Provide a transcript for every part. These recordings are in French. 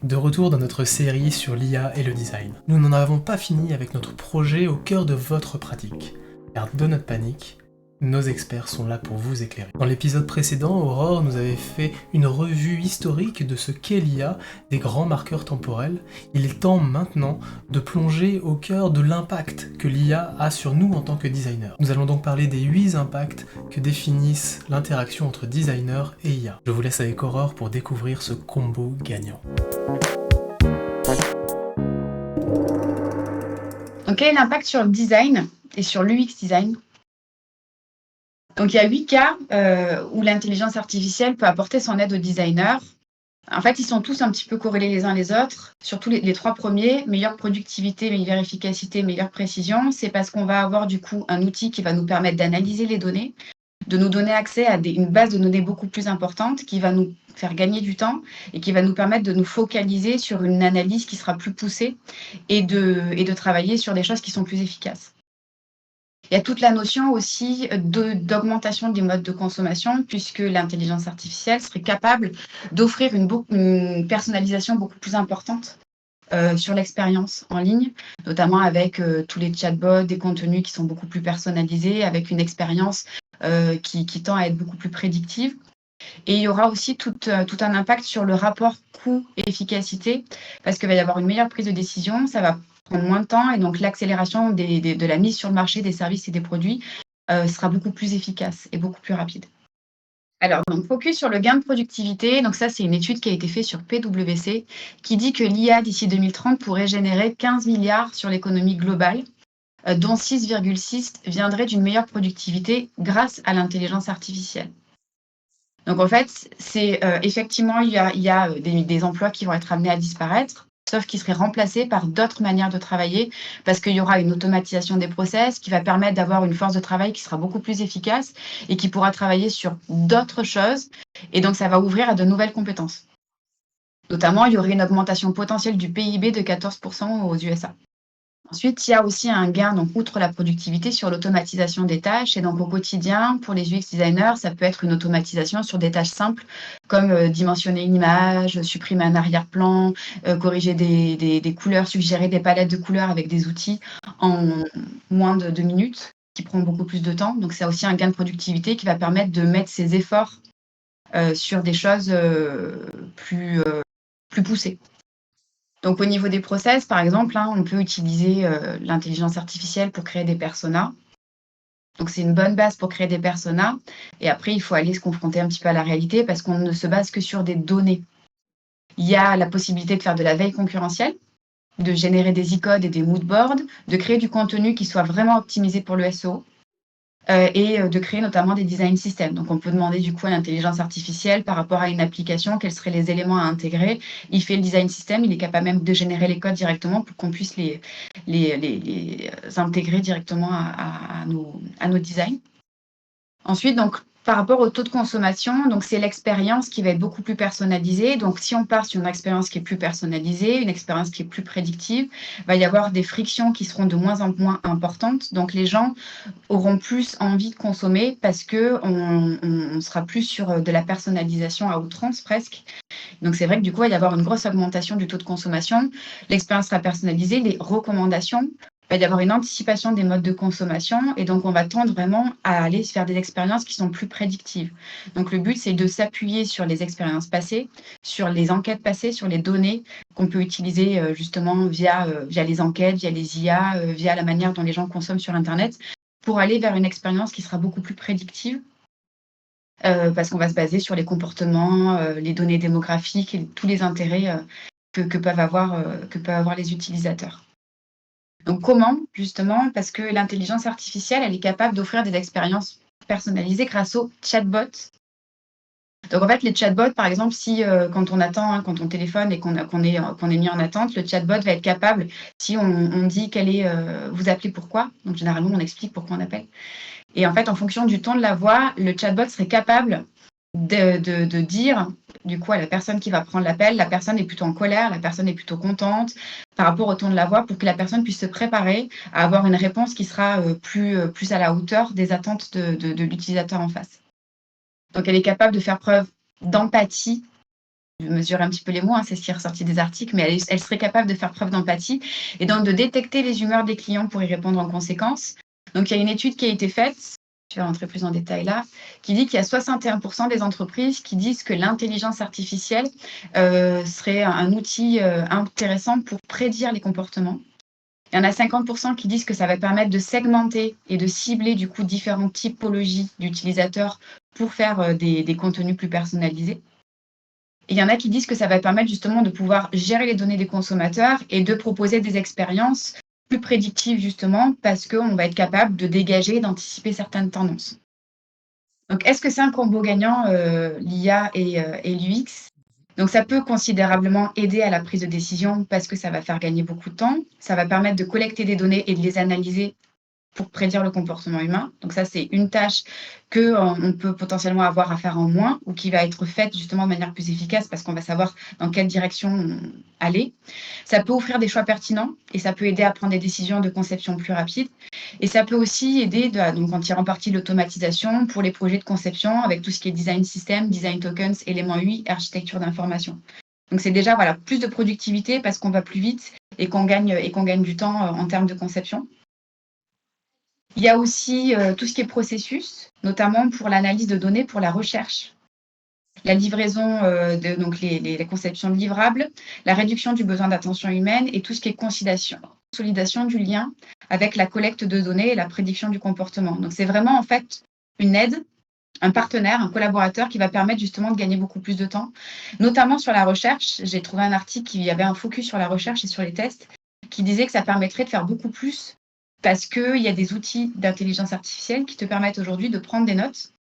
De retour dans notre série sur l'IA et le design. Nous n'en avons pas fini avec notre projet au cœur de votre pratique. Car do not panic, nos experts sont là pour vous éclairer. Dans l'épisode précédent, Aurore nous avait fait une revue historique de ce qu'est l'IA, des grands marqueurs temporels. Il est temps maintenant de plonger au cœur de l'impact que l'IA a sur nous en tant que designers. Nous allons donc parler des 8 impacts que définissent l'interaction entre designer et IA. Je vous laisse avec Aurore pour découvrir ce combo gagnant. Donc, quel est l'impact sur le design et sur l'UX design? Donc, il y a 8 cas où l'intelligence artificielle peut apporter son aide aux designers. En fait, ils sont tous un petit peu corrélés les uns les autres. Surtout les 3 premiers, meilleure productivité, meilleure efficacité, meilleure précision. C'est parce qu'on va avoir du coup un outil qui va nous permettre d'analyser les données, de nous donner accès à une base de données beaucoup plus importante qui va nous faire gagner du temps et qui va nous permettre de nous focaliser sur une analyse qui sera plus poussée et de travailler sur des choses qui sont plus efficaces. Il y a toute la notion aussi d'augmentation des modes de consommation, puisque l'intelligence artificielle serait capable d'offrir une personnalisation beaucoup plus importante sur l'expérience en ligne, notamment avec tous les chatbots, des contenus qui sont beaucoup plus personnalisés, avec une expérience qui tend à être beaucoup plus prédictive. Et il y aura aussi tout un impact sur le rapport coût-efficacité, parce qu'il va y avoir une meilleure prise de décision, ça va prendre moins de temps, et donc l'accélération de la mise sur le marché des services et des produits sera beaucoup plus efficace et beaucoup plus rapide. Alors, donc, focus sur le gain de productivité. Donc ça, c'est une étude qui a été faite sur PwC, qui dit que l'IA d'ici 2030 pourrait générer 15 milliards sur l'économie globale, dont 6,6 viendrait d'une meilleure productivité grâce à l'intelligence artificielle. Donc en fait, c'est effectivement, il y a des emplois qui vont être amenés à disparaître, sauf qu'ils seraient remplacés par d'autres manières de travailler, parce qu'il y aura une automatisation des process qui va permettre d'avoir une force de travail qui sera beaucoup plus efficace et qui pourra travailler sur d'autres choses. Et donc ça va ouvrir à de nouvelles compétences. Notamment, il y aurait une augmentation potentielle du PIB de 14% aux USA. Ensuite, il y a aussi un gain, donc outre la productivité, sur l'automatisation des tâches. Et donc au quotidien, pour les UX designers, ça peut être une automatisation sur des tâches simples, comme dimensionner une image, supprimer un arrière-plan, corriger des couleurs, suggérer des palettes de couleurs avec des outils en moins de 2 minutes, qui prend beaucoup plus de temps. Donc c'est aussi un gain de productivité qui va permettre de mettre ses efforts sur des choses plus poussées. Donc au niveau des process, par exemple, on peut utiliser l'intelligence artificielle pour créer des personas. Donc c'est une bonne base pour créer des personas. Et après, il faut aller se confronter un petit peu à la réalité parce qu'on ne se base que sur des données. Il y a la possibilité de faire de la veille concurrentielle, de générer des e-codes et des mood boards, de créer du contenu qui soit vraiment optimisé pour le SEO. Et de créer notamment des design systems. Donc on peut demander du coup à l'intelligence artificielle par rapport à une application, quels seraient les éléments à intégrer. Il fait le design system, il est capable même de générer les codes directement pour qu'on puisse les intégrer directement à nos designs. Ensuite, donc, par rapport au taux de consommation, donc c'est l'expérience qui va être beaucoup plus personnalisée. Donc, si on part sur une expérience qui est plus personnalisée, une expérience qui est plus prédictive, il va y avoir des frictions qui seront de moins en moins importantes. Donc, les gens auront plus envie de consommer parce qu'on sera plus sur de la personnalisation à outrance presque. Donc, c'est vrai que du coup, il va y avoir une grosse augmentation du taux de consommation. L'expérience sera personnalisée, les recommandations. Il va y avoir une anticipation des modes de consommation et donc on va tendre vraiment à aller faire des expériences qui sont plus prédictives. Donc le but, c'est de s'appuyer sur les expériences passées, sur les enquêtes passées, sur les données qu'on peut utiliser justement via les enquêtes, via les IA, via la manière dont les gens consomment sur Internet, pour aller vers une expérience qui sera beaucoup plus prédictive. Parce qu'on va se baser sur les comportements, les données démographiques et tous les intérêts que peuvent avoir les utilisateurs. Donc comment? Justement, parce que l'intelligence artificielle, elle est capable d'offrir des expériences personnalisées grâce aux chatbots. Donc en fait, les chatbots, par exemple, si quand on attend, quand on téléphone et qu'on est mis en attente, le chatbot va être capable, si on dit quel est, vous appelez pourquoi, donc généralement on explique pourquoi on appelle. Et en fait, en fonction du ton de la voix, le chatbot serait capable de dire, du coup, à la personne qui va prendre l'appel, la personne est plutôt en colère, la personne est plutôt contente par rapport au ton de la voix pour que la personne puisse se préparer à avoir une réponse qui sera plus à la hauteur des attentes de l'utilisateur en face. Donc, elle est capable de faire preuve d'empathie mesurer un petit peu les mots, hein, c'est ce qui est ressorti des articles, mais elle serait capable de faire preuve d'empathie et donc de détecter les humeurs des clients pour y répondre en conséquence. Donc il y a une étude qui a été faite, je vais rentrer plus en détail là, qui dit qu'il y a 61% des entreprises qui disent que l'intelligence artificielle serait un outil intéressant pour prédire les comportements. Il y en a 50% qui disent que ça va permettre de segmenter et de cibler du coup différentes typologies d'utilisateurs pour faire des contenus plus personnalisés. Et il y en a qui disent que ça va permettre justement de pouvoir gérer les données des consommateurs et de proposer des expériences plus prédictives justement parce qu'on va être capable de dégager, d'anticiper certaines tendances. Donc, est-ce que c'est un combo gagnant, l'IA et l'UX? Donc ça peut considérablement aider à la prise de décision parce que ça va faire gagner beaucoup de temps. Ça va permettre de collecter des données et de les analyser pour prédire le comportement humain. Donc ça, c'est une tâche qu'on peut potentiellement avoir à faire en moins ou qui va être faite justement de manière plus efficace parce qu'on va savoir dans quelle direction aller. Ça peut offrir des choix pertinents et ça peut aider à prendre des décisions de conception plus rapides. Et ça peut aussi aider donc en tirant parti de l'automatisation pour les projets de conception avec tout ce qui est design system, design tokens, éléments UI, architecture d'information. Donc c'est déjà voilà, plus de productivité parce qu'on va plus vite et qu'on gagne du temps en termes de conception. Il y a aussi tout ce qui est processus, notamment pour l'analyse de données pour la recherche, la livraison, donc la conception de livrables, la réduction du besoin d'attention humaine et tout ce qui est consolidation du lien avec la collecte de données et la prédiction du comportement. Donc c'est vraiment en fait une aide, un partenaire, un collaborateur qui va permettre justement de gagner beaucoup plus de temps, notamment sur la recherche. J'ai trouvé un article qui avait un focus sur la recherche et sur les tests, qui disait que ça permettrait de faire beaucoup plus parce qu'il y a des outils d'intelligence artificielle qui te permettent aujourd'hui de prendre des notes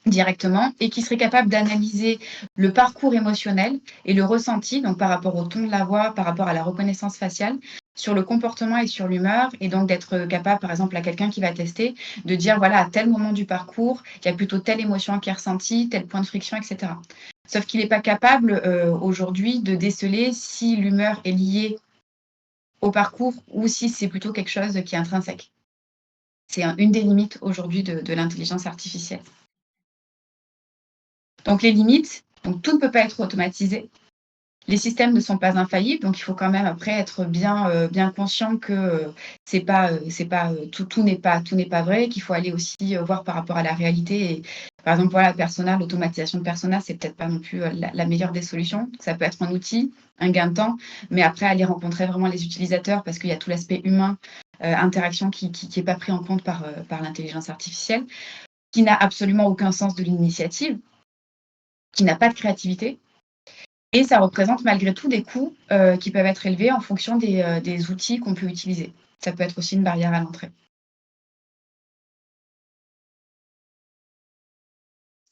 directement et qui seraient capables d'analyser le parcours émotionnel et le ressenti, donc par rapport au ton de la voix, par rapport à la reconnaissance faciale, sur le comportement et sur l'humeur, et donc d'être capable, par exemple, à quelqu'un qui va tester, de dire, voilà, à tel moment du parcours, il y a plutôt telle émotion qui est ressentie, tel point de friction, etc. Sauf qu'il n'est pas capable aujourd'hui de déceler si l'humeur est liée au parcours ou si c'est plutôt quelque chose qui est intrinsèque. C'est une des limites aujourd'hui de l'intelligence artificielle. Donc les limites, donc tout ne peut pas être automatisé. Les systèmes ne sont pas infaillibles, donc il faut quand même après être bien conscient que tout n'est pas vrai, qu'il faut aller aussi voir par rapport à la réalité. Et, par exemple, voilà, Persona, l'automatisation de Persona, c'est peut-être pas non plus la meilleure des solutions. Ça peut être un outil, un gain de temps, mais après aller rencontrer vraiment les utilisateurs parce qu'il y a tout l'aspect humain, interaction qui est pas pris en compte par l'intelligence artificielle, qui n'a absolument aucun sens de l'initiative, qui n'a pas de créativité. Et ça représente malgré tout des coûts qui peuvent être élevés en fonction des outils qu'on peut utiliser. Ça peut être aussi une barrière à l'entrée.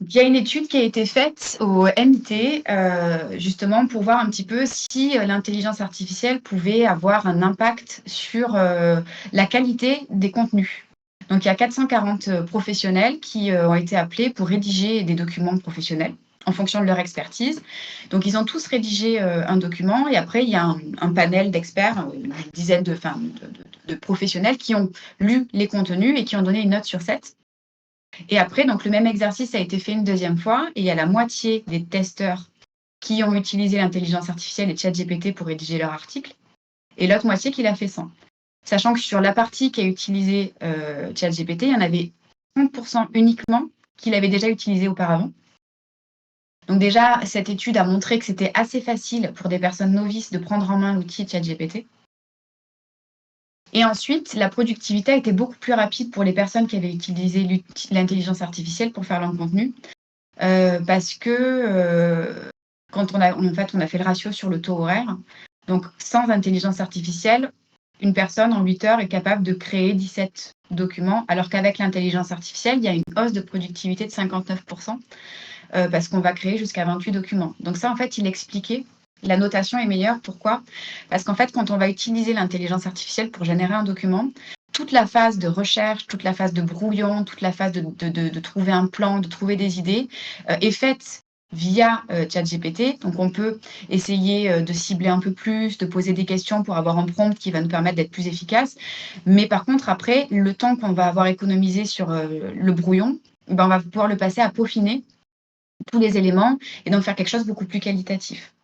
Il y a une étude qui a été faite au MIT, justement pour voir un petit peu si l'intelligence artificielle pouvait avoir un impact sur la qualité des contenus. Donc il y a 440 professionnels qui ont été appelés pour rédiger des documents professionnels en fonction de leur expertise. Donc ils ont tous rédigé un document et après il y a un panel d'experts, une dizaine de professionnels qui ont lu les contenus et qui ont donné une note sur 7. Et après, donc le même exercice a été fait une deuxième fois et il y a la moitié des testeurs qui ont utilisé l'intelligence artificielle et ChatGPT pour rédiger leur article et l'autre moitié qui l'a fait sans. Sachant que sur la partie qui a utilisé ChatGPT, il y en avait 30% uniquement qui l'avaient déjà utilisé auparavant. Donc déjà, cette étude a montré que c'était assez facile pour des personnes novices de prendre en main l'outil ChatGPT. Et ensuite, la productivité a été beaucoup plus rapide pour les personnes qui avaient utilisé l'intelligence artificielle pour faire leur contenu. Parce que quand on a fait le ratio sur le taux horaire, donc sans intelligence artificielle, une personne en 8 heures est capable de créer 17 documents, alors qu'avec l'intelligence artificielle, il y a une hausse de productivité de 59%, parce qu'on va créer jusqu'à 28 documents. Donc ça, en fait, il expliquait, la notation est meilleure. Pourquoi? Parce qu'en fait, quand on va utiliser l'intelligence artificielle pour générer un document, toute la phase de recherche, toute la phase de brouillon, toute la phase de trouver un plan, de trouver des idées, est faite via ChatGPT. Donc, on peut essayer de cibler un peu plus, de poser des questions pour avoir un prompt qui va nous permettre d'être plus efficace. Mais par contre, après, le temps qu'on va avoir économisé sur le brouillon, ben, on va pouvoir le passer à peaufiner tous les éléments et donc faire quelque chose beaucoup plus qualitatif.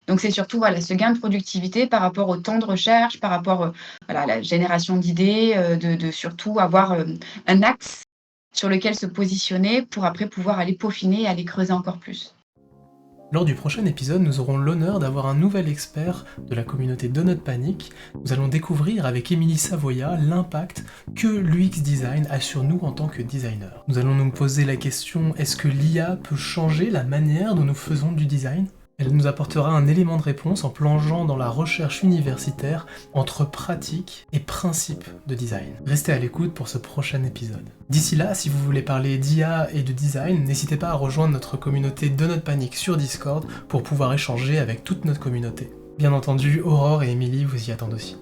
Donc c'est surtout voilà, ce gain de productivité par rapport au temps de recherche, par rapport voilà, à la génération d'idées, de surtout avoir un axe sur lequel se positionner pour après pouvoir aller peaufiner et aller creuser encore plus. Lors du prochain épisode, nous aurons l'honneur d'avoir un nouvel expert de la communauté Donut Panic. Nous allons découvrir avec Émilie Savoya l'impact que l'UX design a sur nous en tant que designer. Nous allons nous poser la question, est-ce que l'IA peut changer la manière dont nous faisons du design ? Elle nous apportera un élément de réponse en plongeant dans la recherche universitaire entre pratique et principe de design. Restez à l'écoute pour ce prochain épisode. D'ici là, si vous voulez parler d'IA et de design, n'hésitez pas à rejoindre notre communauté Donut Panic sur Discord pour pouvoir échanger avec toute notre communauté. Bien entendu, Aurore et Émilie vous y attendent aussi.